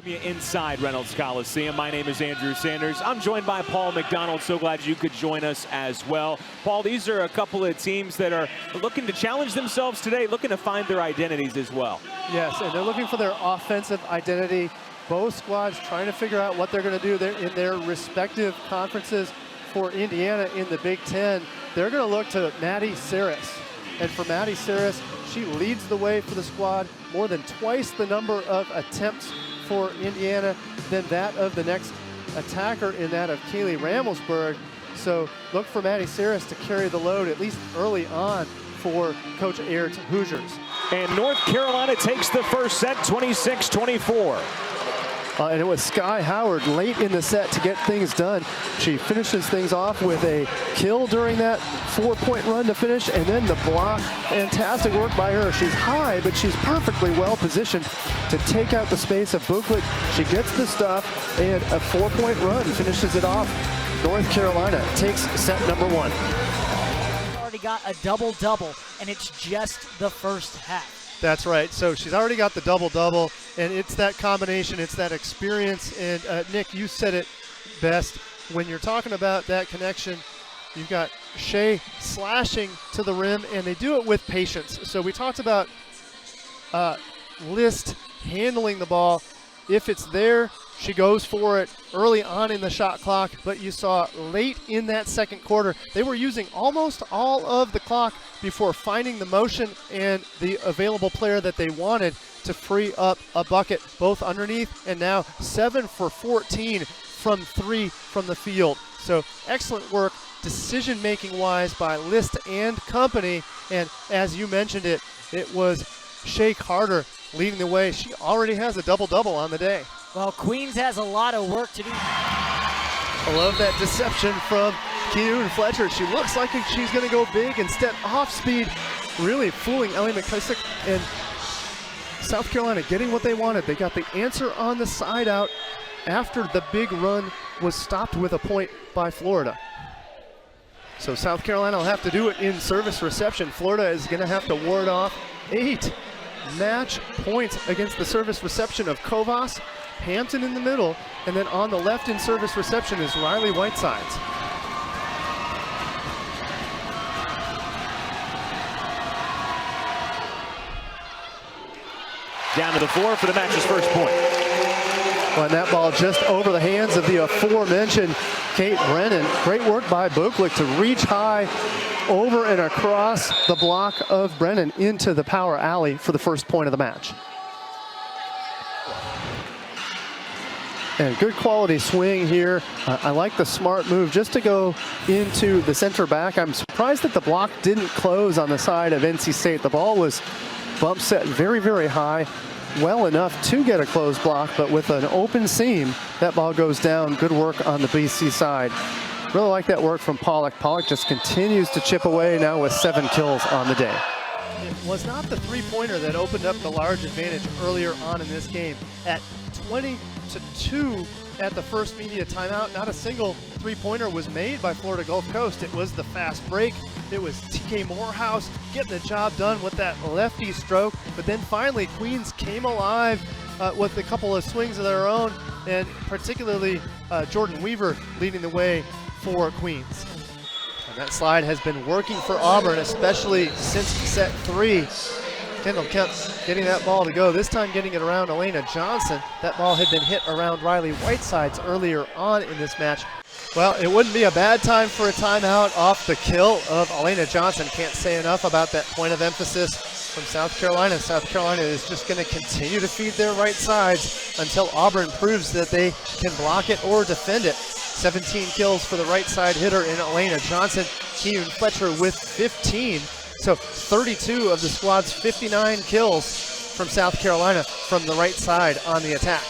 Inside Reynolds Coliseum. My name is Andrew Sanders. I'm joined by Paul MacDonald. So glad you could join us as well. Paul, these are a couple of teams that are looking to challenge themselves today, looking to find their identities as well. Yes, and they're looking for their offensive identity. Both squads trying to figure out what they're going to do in their respective conferences. For Indiana in the Big Ten, they're going to look to Maddie Saris. And for Maddie Saris, she leads the way for the squad, more than twice the number of attempts for Indiana than that of the next attacker in that of Kaylee Ramelsberg. So look for Maddie Saris to carry the load, at least early on, for Coach Aird's Hoosiers. And North Carolina takes the first set, 26-24. And it was Sky Howard late in the set to get things done. She finishes things off with a kill during that 4-point run to finish, and then the block. Fantastic work by her. She's high, but she's perfectly well positioned to take out the space of Buklik. She gets the stuff, and a 4-point run finishes it off. North Carolina takes set number 1. Already got a double-double, and it's just the first half. That's right. So she's already got the double-double, and it's that combination, it's that experience. And Nick, you said it best. When you're talking about that connection, you've got Shea slashing to the rim, and they do it with patience. So we talked about List handling the ball. If it's there, she goes for it early on in the shot clock, but you saw late in that second quarter, they were using almost all of the clock before finding the motion and the available player that they wanted to free up a bucket, both underneath, and now 7 for 14 from 3 from the field. So excellent work decision-making wise by List and company, and as you mentioned it was Shea Carter leading the way. She already has a double-double on the day. Well, Queens has a lot of work to do. I love that deception from Keune Fletcher. She looks like she's going to go big and step off speed, really fooling Ellie McKissick. And South Carolina getting what they wanted. They got the answer on the side out after the big run was stopped with a point by Florida. So South Carolina will have to do it in service reception. Florida is going to have to ward off 8 match points against the service reception of Kovas, Hampton in the middle, and then on the left in service reception is Riley Whitesides. Down to the floor for the match's first point. Well, and that ball just over the hands of the aforementioned Kate Brennan. Great work by Buklik to reach high over and across the block of Brennan into the power alley for the first point of the match. And good quality swing here. I like the smart move just to go into the center back. I'm surprised that the block didn't close on the side of NC State. The ball was bump set very, very high, well enough to get a closed block, but with an open seam, that ball goes down. Good work on the BC side. Really like that work from Pollock. Pollock just continues to chip away now with 7 kills on the day. It was not the three-pointer that opened up the large advantage earlier on in this game. At 20-2 at the first media timeout, not a single three-pointer was made by Florida Gulf Coast. It was the fast break. It was TK Morehouse getting the job done with that lefty stroke. But then finally, Queens came alive with a couple of swings of their own, and particularly Jordan Weaver leading the way for Queens. And that slide has been working for Auburn, especially since set 3. Kendall kept getting that ball to go, this time getting it around Elena Johnson. That ball had been hit around Riley Whitesides earlier on in this match. Well, it wouldn't be a bad time for a timeout off the kill of Elena Johnson. Can't say enough about that point of emphasis from South Carolina. South Carolina is just going to continue to feed their right sides until Auburn proves that they can block it or defend it. 17 kills for the right side hitter in Elena Johnson. Keune Fletcher with 15. So 32 of the squad's 59 kills from South Carolina from the right side on the attack.